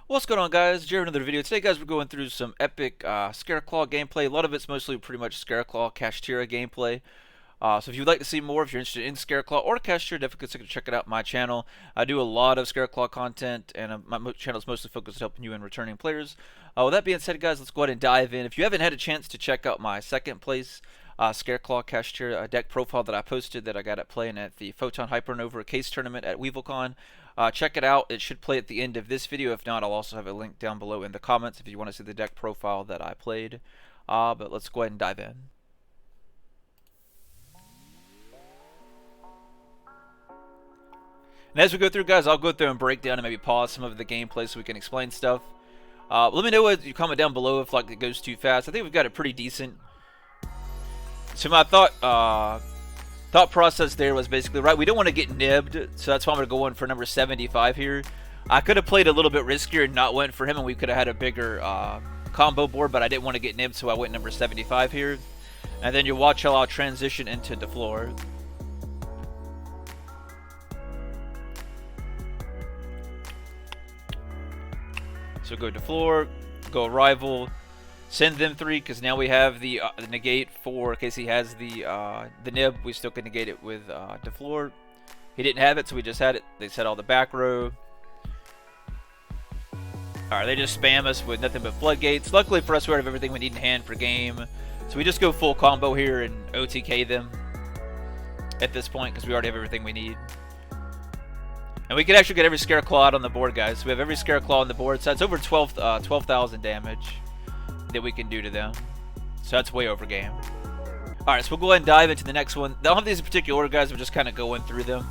What's going on, guys? Jared, another video. Today, guys, we're going through some epic Scareclaw gameplay. A lot of it's mostly pretty much Scareclaw Kashtira gameplay. So if you'd like to see more, if you're interested in Scareclaw or Kashtira, definitely consider check it out my channel. I do a lot of Scareclaw content, and my channel is mostly focused on helping you and returning players. With that being said, guys, let's go ahead and dive in. If you haven't had a chance to check out my second place Scareclaw Kashtira deck profile that I posted that I got it playing at the Photon Hypernova case tournament at WeevilCon, check it out. It should play at the end of this video. If not, I'll also have a link down below in the comments if you want to see the deck profile that I played. But let's go ahead and dive in. And as we go through, guys, I'll go through and break down and maybe pause some of the gameplay so we can explain stuff. Let me know what you comment down below if it goes too fast. I think we've got it pretty decent. So my thought process there was basically, right, we don't want to get nibbed, so that's why I'm going to go in for number 75 here. I could have played a little bit riskier and not went for him, and we could have had a bigger combo board, but I didn't want to get nibbed, so I went number 75 here. And then you watch how I'll transition into the floor. So go to floor, go rival, send them 3 because now we have the negate for in case he has the nib. We still can negate it with the floor. He didn't have it, so we just had it. They set all the back row. Alright, they just spam us with nothing but floodgates. Luckily for us, we have everything we need in hand for game. So we just go full combo here and OTK them at this point because we already have everything we need. And we can actually get every Scareclaw out on the board, guys. So we have every Scareclaw on the board. So that's over 12,000 damage that we can do to them. So that's way over game. Alright, so we'll go ahead and dive into the next one. I don't have these in particular order, guys. We're just kind of going through them.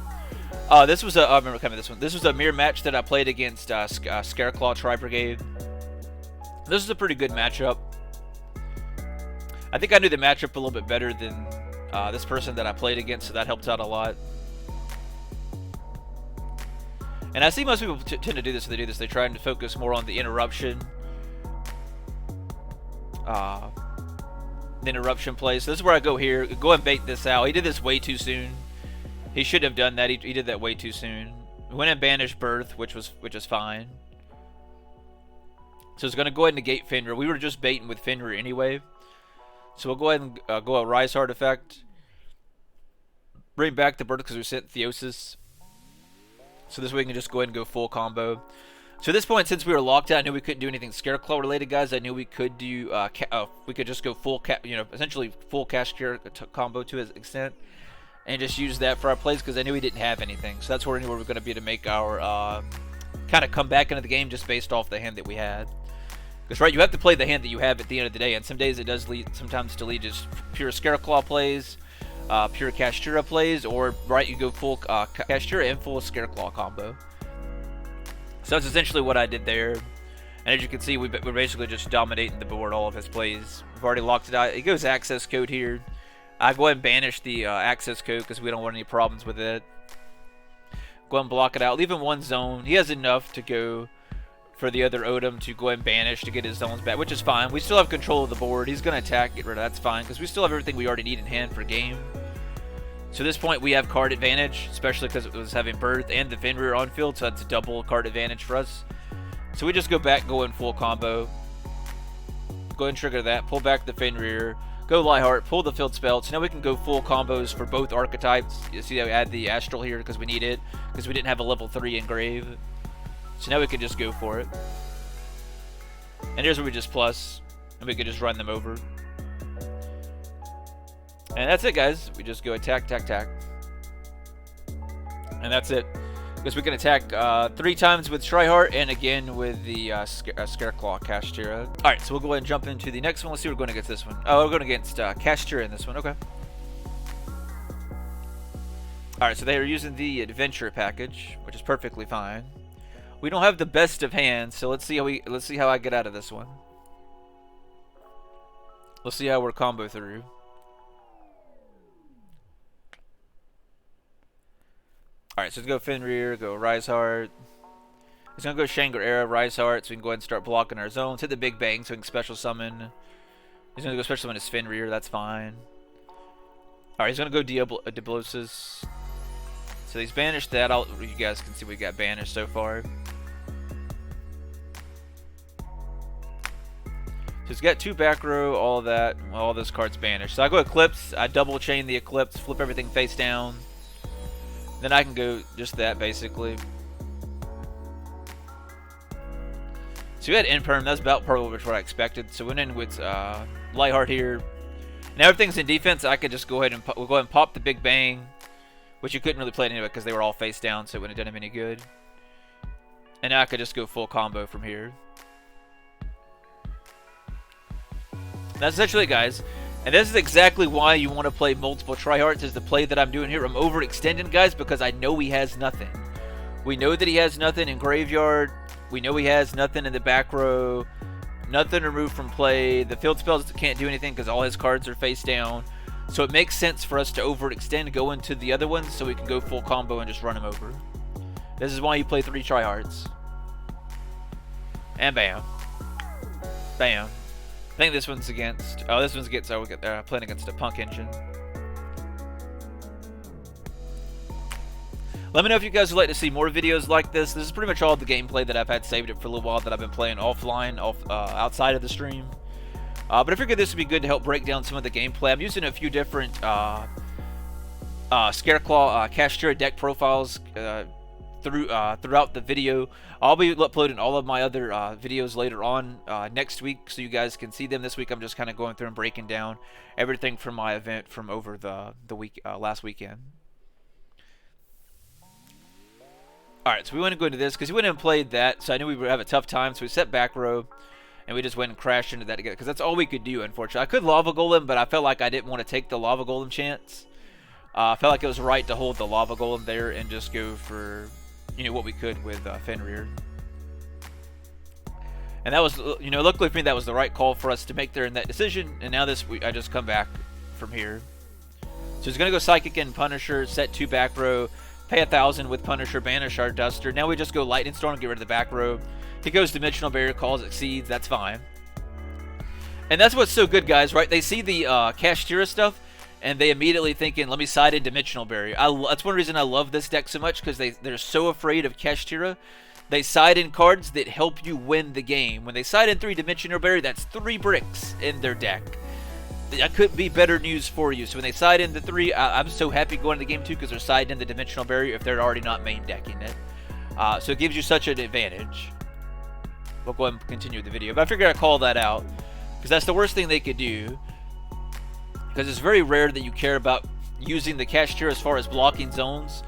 This was a, I remember coming this one. This was a mirror match that I played against Scareclaw Tri-Brigade. This is a pretty good matchup. I think I knew the matchup a little bit better than this person that I played against, so that helped out a lot. And I see most people tend to do this when they do this. They're trying to focus more on the interruption. The interruption play. So this is where I go here. Go and bait this out. He did this way too soon. He should have done that. He did that way too soon. We went and banished Birth, which is fine. So it's going to go ahead and negate Fenrir. We were just baiting with Fenrir anyway. So we'll go ahead and go a Rise Heart effect. Bring back the Birth because we sent Theosis. So this way we can just go ahead and go full combo. So at this point, since we were locked out, I knew we couldn't do anything Scareclaw related, guys. I knew we could do, we could just go full, essentially full Kashtira combo to his extent, and just use that for our plays because I knew we didn't have anything. So that's where we knew we were going to be to make our kind of come back into the game just based off the hand that we had. Because right, you have to play the hand that you have at the end of the day, and some days it does lead sometimes to lead just pure Scareclaw plays. Pure Kashtira plays, or right, you go full Kashtira and full Scareclaw combo. So that's essentially what I did there. And as you can see, we're basically just dominating the board, all of his plays. We've already locked it out. It goes access code here. I go ahead and banish the access code because we don't want any problems with it. Go ahead and block it out. Leave him one zone. He has enough to go for the other Odom to go ahead and banish to get his zones back, which is fine. We still have control of the board. He's going to attack, get rid of that. That's fine because we still have everything we already need in hand for game. So at this point, we have card advantage, especially because it was having Birth and the Fenrir on field, so that's a double card advantage for us. So we just go back, go in full combo. Go ahead and trigger that, pull back the Fenrir, go Lightheart, pull the field spell. So now we can go full combos for both archetypes. You see how we add the Astral here because we need it, because we didn't have a level 3 engrave. So now we can just go for it. And here's where we just plus, and we can just run them over. And that's it, guys. We just go attack, attack, attack. And that's it. Because we can attack 3 times with Tri-Heart and again with the Scareclaw Kashtira. Alright, so we'll go ahead and jump into the next one. Let's see what we're going against this one. Oh, we're going against Kashtira in this one. Okay. Alright, so they are using the Adventure package, which is perfectly fine. We don't have the best of hands, so let's see how I get out of this one. Let's see how we're combo through. Alright, so let's go Fenrir, go Rise Heart. He's going to go Shangri-La, Rise Heart, so we can go ahead and start blocking our zones. Hit the Big Bang so we can special summon. He's going to go special summon his Fenrir, that's fine. Alright, he's going to go Diablosis. So he's banished that. You guys can see we got banished so far. So he's got 2 back row, all that, all those cards banished. So I go Eclipse, I double chain the Eclipse, flip everything face down. Then I can go just that, basically. So we had Imperm, that's about probably what I expected. So went in with Lightheart here. Now everything's in defense, I could just go ahead and we'll go ahead and pop the Big Bang, which you couldn't really play anyway because they were all face down, so it wouldn't have done him any good. And now I could just go full combo from here. That's essentially it, guys. And this is exactly why you want to play multiple tryhards, is the play that I'm doing here. I'm overextending, guys, because I know he has nothing. We know that he has nothing in Graveyard. We know he has nothing in the back row. Nothing removed from play. The field spells can't do anything because all his cards are face down. So it makes sense for us to overextend, go into the other ones, so we can go full combo and just run him over. This is why you play 3 tryhards. And bam. Bam. I think this one's against... Oh, this one's against... Oh, we're playing against a Punk Engine. Let me know if you guys would like to see more videos like this. This is pretty much all the gameplay that I've had saved it for a little while that I've been playing offline, outside of the stream. But I figured this would be good to help break down some of the gameplay. I'm using a few different Scareclaw Kashtira deck profiles throughout the video. I'll be uploading all of my other videos later on next week, so you guys can see them. This week I'm just kind of going through and breaking down everything from my event from over the week last weekend. Alright, so we want to go into this because we went and played that, so I knew we would have a tough time, so we set back row, and we just went and crashed into that together, because that's all we could do, unfortunately. I could Lava Golem, but I felt like I didn't want to take the Lava Golem chance. I felt like it was right to hold the Lava Golem there and just go for, you know, what we could with Fenrir. And that was, you know, luckily for me, that was the right call for us to make there in that decision, and now I just come back from here. So he's going to go Psychic and Punisher, set 2 back row, pay 1,000 with Punisher, banish our Duster. Now we just go Lightning Storm and get rid of the back row. He goes Dimensional Barrier, calls, exceeds, that's fine. And that's what's so good, guys, right? They see the Kashtira stuff, and they immediately thinking, let me side in Dimensional Barrier. That's one reason I love this deck so much, because they're so afraid of Kashtira. They side in cards that help you win the game. When they side in 3 Dimensional Barrier, that's 3 bricks in their deck. That couldn't be better news for you. So when they side in the 3, I'm so happy going to the game too, because they're siding in the Dimensional Barrier if they're already not main decking it. So it gives you such an advantage. We'll go ahead and continue the video, but I figured I'd call that out, because that's the worst thing they could do. Because it's very rare that you care about using the Kashtira as far as blocking zones.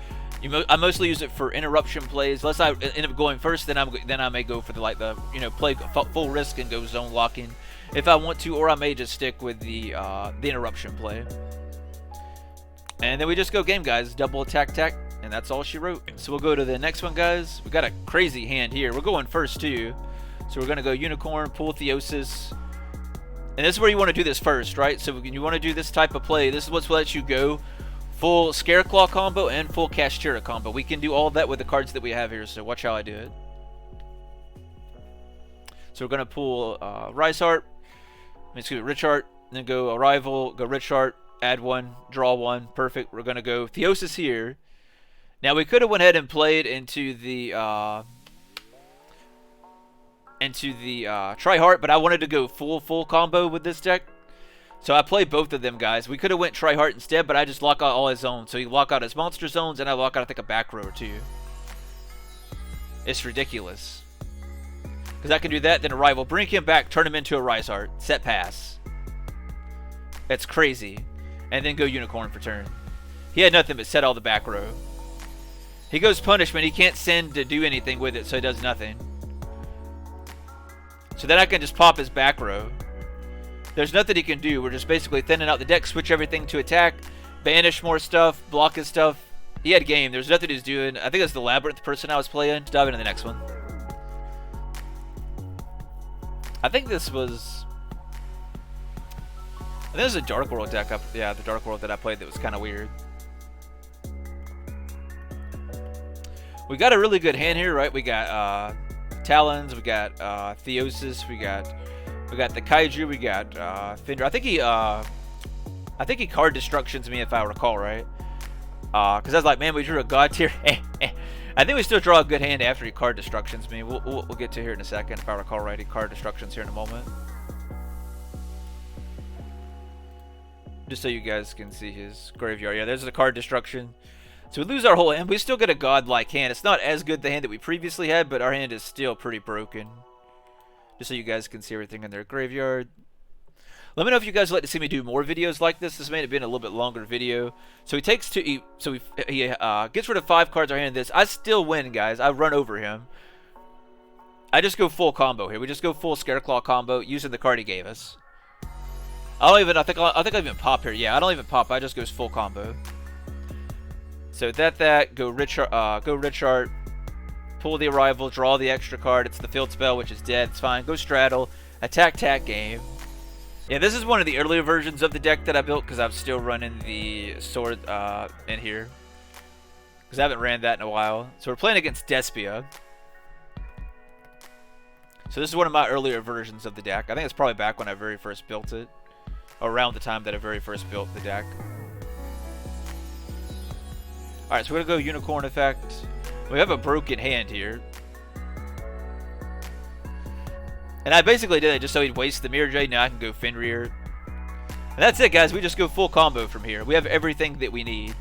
I mostly use it for interruption plays. Unless I end up going first, then I may go for play full risk and go zone locking if I want to, or I may just stick with the interruption play. And then we just go game, guys. Double attack, and that's all she wrote. So we'll go to the next one, guys. We got a crazy hand here. We're going first too, so we're gonna go Unicorn, pull Theosis. And this is where you want to do this first, right? So when you want to do this type of play, this is what lets you go full Scareclaw combo and full Kashtira combo. We can do all that with the cards that we have here, so watch how I do it. So we're going to pull Rich Heart, then go Arrival, go Rich Heart, add 1, draw 1, perfect. We're going to go Theosis here. Now we could have went ahead and played into the Tri-Heart, but I wanted to go full combo with this deck. So I played both of them, guys. We could have went Tri-Heart instead, but I just lock out all his zones. So you lock out his monster zones, and I lock out, I think, a back row or 2. It's ridiculous. Because I can do that, then Arrival, bring him back, turn him into a Rise Heart, set pass. That's crazy. And then go Unicorn for turn. He had nothing but set all the back row. He goes Punishment. He can't send to do anything with it, so he does nothing. So then I can just pop his back row. There's nothing he can do. We're just basically thinning out the deck, switch everything to attack, banish more stuff, block his stuff. He had game. There's nothing he's doing. I think it's the Labyrinth person I was playing. Let's dive into the next one. I think this was a Darkworld deck up. Yeah, the Darkworld that I played that was kind of weird. We got a really good hand here, right? We got Talons, we got Theosis, we got the Kaiju, we got Findra. I think he card destructions me if I recall right. Because I was like, man, we drew a God tier. I think we still draw a good hand after he card destructions me. We'll get to here in a second if I recall right. He card destructions here in a moment. Just so you guys can see his graveyard. Yeah, there's the card destruction. So we lose our whole hand. We still get a godlike hand. It's not as good the hand that we previously had, but our hand is still pretty broken. Just so you guys can see everything in their graveyard. Let me know if you guys would like to see me do more videos like this. This may have been a little bit longer video. So he takes two. He gets rid of 5 cards. Our hand in this. I still win, guys. I run over him. I just go full combo here. We just go full Scareclaw combo using the card he gave us. I don't even. I think I even pop here. Yeah, I don't even pop. I just goes full combo. So go Richard, pull the arrival, draw the extra card. It's the field spell, which is dead. It's fine. Go straddle, attack game. Yeah, this is one of the earlier versions of the deck that I built because I'm still running the sword in here because I haven't ran that in a while. So we're playing against Despia. So this is one of my earlier versions of the deck. I think it's probably back when I very first built it, around the time that I very first built the deck. Alright, so we're going to go Unicorn effect. We have a broken hand here. And I basically did it just so he'd waste the Mirror Jade. Now I can go Fenrir. And that's it, guys. We just go full combo from here. We have everything that we need.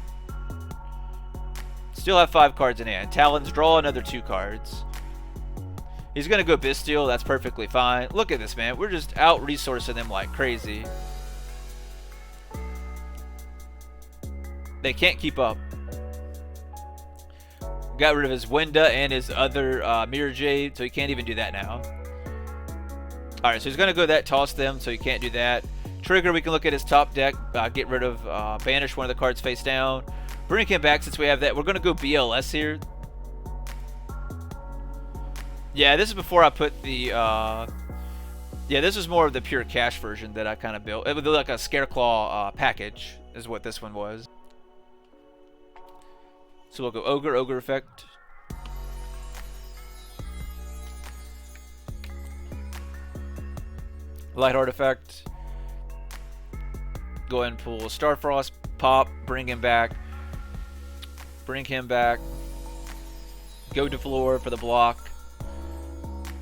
Still have 5 cards in hand. Talons, draw another 2 cards. He's going to go Bestial. That's perfectly fine. Look at this, man. We're just out-resourcing them like crazy. They can't keep up. Got rid of his Wenda and his other Mirror Jade, so he can't even do that now. Alright, so he's going to go that, toss them, so he can't do that. Trigger, we can look at his top deck, get rid of, banish one of the cards face down. Bring him back since we have that. We're going to go BLS here. Yeah, this is before I put the, yeah, this is more of the pure cash version that I kind of built. It would be like a Scareclaw package, is what this one was. So we'll go Ogre effect. Lightheart effect. Go ahead and pull Starfrost, pop, bring him back. Bring him back. Go to floor for the block.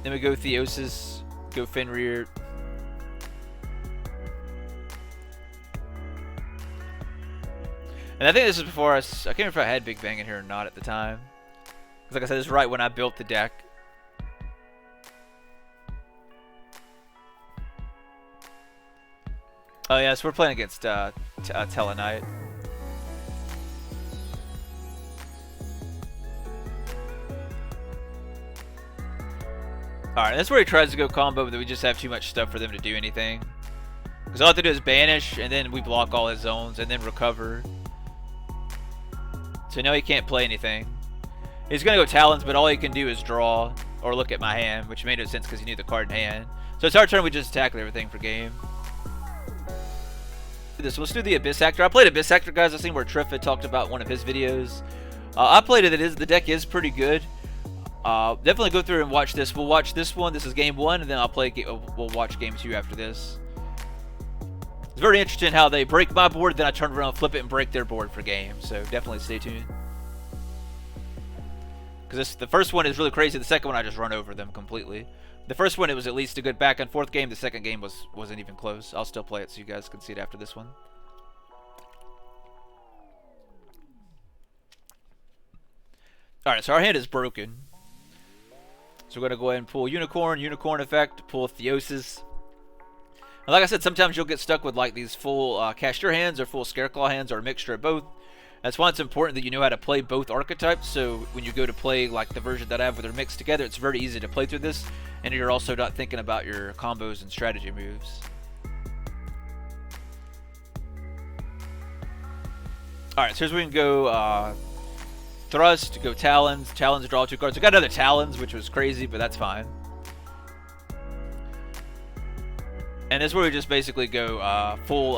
Then we go Theosis, go Fenrir. And I think this is before I can't remember if I had Big Bang in here or not at the time. Because like I said, this is right when I built the deck. Oh yeah, so we're playing against Tellnight. Alright, that's where he tries to go combo, but we just have too much stuff for them to do anything. Because all I have to do is banish, and then we block all his zones, and then recover. So now he can't play anything. He's going to go Talons, but all he can do is draw, or look at my hand, which made no sense because he knew the card in hand. So it's our turn, we just tackle everything for game. Let's do the Abyss Actor. I played Abyss Actor, guys. I've seen where Triff had talked about one of his videos. I played it. The deck is pretty good. Definitely go through and watch this. We'll watch this one. This is game 1, and then we'll watch game 2 after this. It's very interesting how they break my board, then I turn around, flip it, and break their board for game. So definitely stay tuned. Because the first one is really crazy. The second one, I just run over them completely. The first one, it was at least a good back and forth game. The second game wasn't even close. I'll still play it so you guys can see it after this one. Alright, so our hand is broken. So we're going to go ahead and pull Unicorn effect, pull Theosis. And like I said, sometimes you'll get stuck with like these full Kashtira hands or full Scareclaw hands or a mixture of both. That's why it's important that you know how to play both archetypes, so when you go to play like the version that I have where they're mixed together, it's very easy to play through this, and you're also not thinking about your combos and strategy moves. Alright, so here's where we can go Thrust, go Talons, draw 2 cards. We got another Talons, which was crazy, but that's fine. And this is where we just basically go full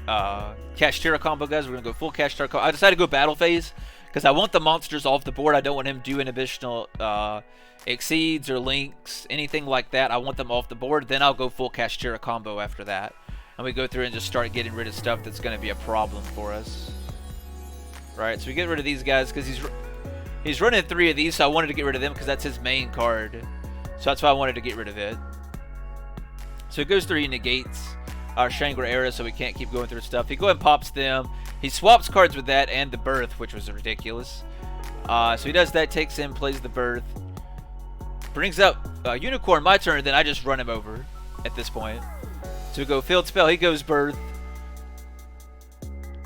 Kashtira combo, guys. We're going to go full Kashtira combo. I decided to go battle phase because I want the monsters off the board. I don't want him doing additional exceeds or links, anything like that. I want them off the board. Then I'll go full Kashtira combo after that. And we go through and just start getting rid of stuff that's going to be a problem for us. Right, so we get rid of these guys because he's running 3 of these, so I wanted to get rid of them because that's his main card. So that's why I wanted to get rid of it. So it goes through, he negates. our Shangri era, so we can't keep going through stuff. He go ahead and pops them. He swaps cards with that and the birth, which was ridiculous. So he does that, takes in, plays the birth, brings up Unicorn. My turn, then I just run him over at this point. So we go field spell. He goes birth,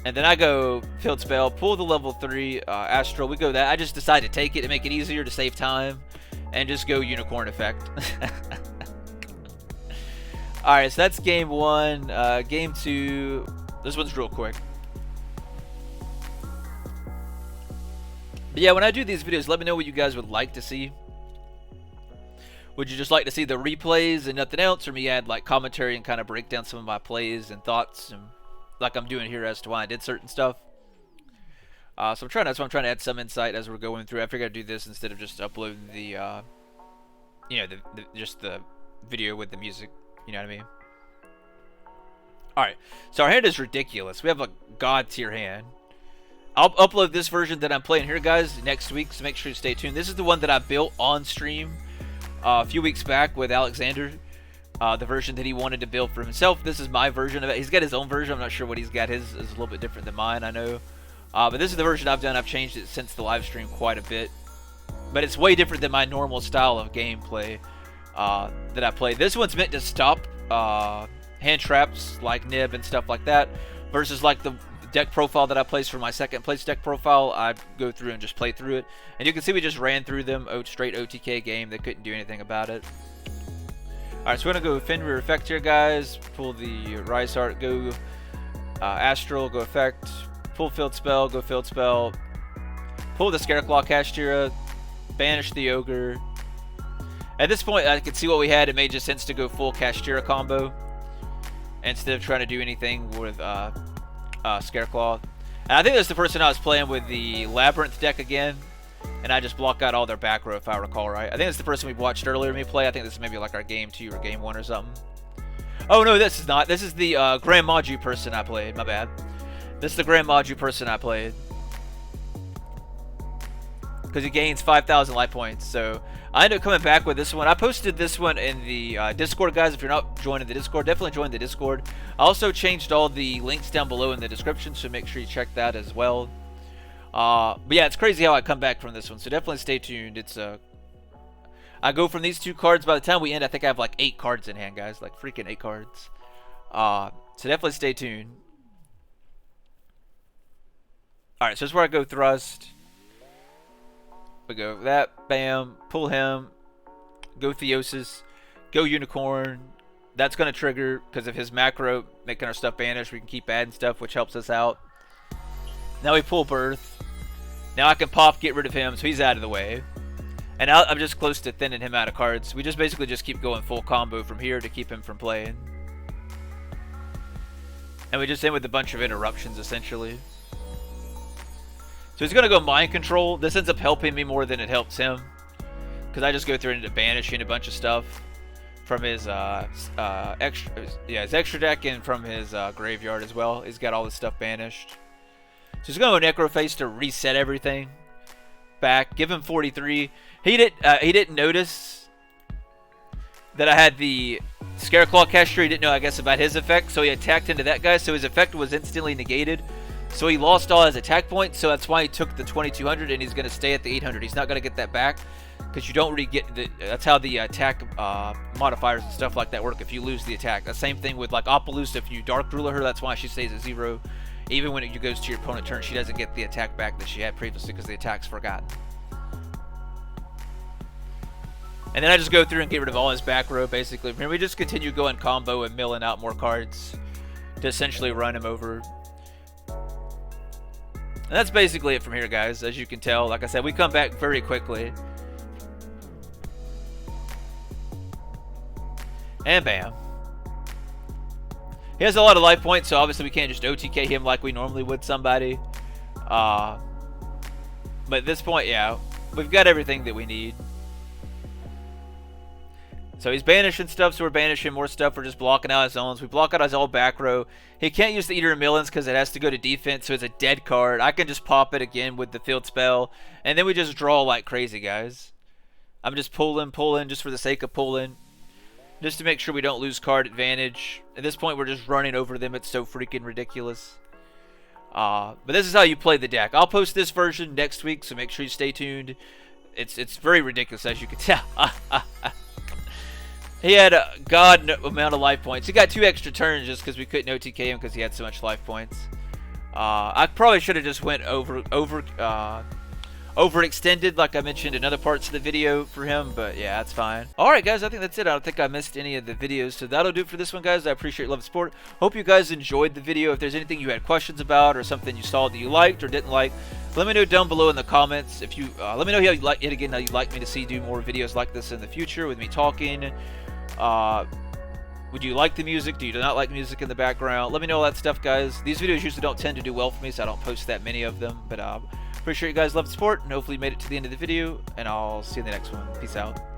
and then I go field spell. Pull the level 3 Astral. We go that. I just decide to take it to make it easier to save time, and just go Unicorn effect. Alright, so that's game 1. Game 2, this one's real quick. But yeah, when I do these videos, let me know what you guys would like to see. Would you just like to see the replays and nothing else, or me add like commentary and kind of break down some of my plays and thoughts, and like I'm doing here as to why I did certain stuff? So that's why I'm trying to add some insight as we're going through. I figured I'd do this instead of just uploading the, just the video with the music. You know what I mean? Alright, so our hand is ridiculous. We have a god tier hand. I'll upload this version that I'm playing here, guys, next week, so make sure you stay tuned. This is the one that I built on stream a few weeks back with Alexander. The version that he wanted to build for himself. This is my version of it. He's got his own version. I'm not sure what he's got. His is a little bit different than mine, I know. But this is the version I've done. I've changed it since the live stream quite a bit. But it's way different than my normal style of gameplay that I play. This one's meant to stop hand traps like Nib and stuff like that, versus like the deck profile that I place for my second place deck profile. I go through and just play through it, and you can see we just ran through them. Straight OTK game. They couldn't do anything about it. Alright, so we're gonna go Fenrir effect here, guys. Pull the Rise Heart, go Astral, go effect, pull field spell, go field spell, pull the Scareclaw Kashtira, banish the Ogre. At this point, I could see what we had. It made just sense to go full Kashtira combo instead of trying to do anything with Scareclaw. And I think that's the person I was playing with the Labyrinth deck again, and I just block out all their back row if I recall right. I think it's the person we watched earlier me play. I think this is maybe like our game 2 or game 1 or something. Oh no, this is not. This is the Gren Maju person I played. My bad. This is the Gren Maju person I played. Because he gains 5,000 life points. So I ended up coming back with this one. I posted this one in the Discord, guys. If you're not joining the Discord, definitely join the Discord. I also changed all the links down below in the description, so make sure you check that as well. But yeah, it's crazy how I come back from this one. So definitely stay tuned. It's I go from these 2 cards. By the time we end, I think I have like 8 cards in hand, guys. Like freaking 8 cards. So definitely stay tuned. Alright, so this is where I go thrust. We go that, bam, pull him, go Theosis, go Unicorn. That's going to trigger because of his macro, making our stuff vanish. We can keep adding stuff, which helps us out. Now we pull Birth. Now I can pop, get rid of him, so he's out of the way. And now I'm just close to thinning him out of cards. We just basically just keep going full combo from here to keep him from playing. And we just end with a bunch of interruptions, essentially. So he's going to go Mind Control. This ends up helping me more than it helps him, because I just go through and end up banishing a bunch of stuff from his his extra deck and from his graveyard as well. He's got all this stuff banished. So he's going to go Necroface to reset everything back. Give him 43. He didn't notice that I had the Scareclaw Kashtira. He didn't know, I guess, about his effect, so he attacked into that guy. So his effect was instantly negated. So he lost all his attack points, so that's why he took the 2200, and he's going to stay at the 800. He's not going to get that back, because you don't really get the, that's how the attack modifiers and stuff like that work if you lose the attack. The same thing with like Opalus. If you Dark Ruler her, that's why she stays at 0. Even when it goes to your opponent turn, she doesn't get the attack back that she had previously because the attack's forgotten. And then I just go through and get rid of all his back row, basically. And we just continue going combo and milling out more cards to essentially run him over. And that's basically it from here, guys. As you can tell, like I said, we come back very quickly. And bam. He has a lot of life points, so obviously we can't just OTK him like we normally would somebody. But at this point, yeah, we've got everything that we need. So he's banishing stuff, so we're banishing more stuff. We're just blocking out his zones. We block out his all back row. He can't use the Eater of Millions because it has to go to defense, so it's a dead card. I can just pop it again with the field spell, and then we just draw like crazy, guys. I'm just pulling just for the sake of pulling. just to make sure we don't lose card advantage. At this point, we're just running over them. It's so freaking ridiculous. But this is how you play the deck. I'll post this version next week, so make sure you stay tuned. It's very ridiculous, as you can tell. He had a god amount of life points. He got 2 extra turns just because we couldn't OTK him because he had so much life points. I probably should have just went overextended, like I mentioned in other parts of the video for him, but yeah, that's fine. Alright guys, I think that's it. I don't think I missed any of the videos, so that'll do it for this one, guys. I appreciate your love and support. Hope you guys enjoyed the video. If there's anything you had questions about or something you saw that you liked or didn't like, let me know down below in the comments. If you let me know how you like it again, how you'd like me to see do more videos like this in the future with me talking. Would you like the music? Do you not like music in the background? Let me know all that stuff, guys. These videos usually don't tend to do well for me, so I don't post that many of them. But appreciate you guys' love and support, and hopefully you made it to the end of the video, and I'll see you in the next one. Peace out.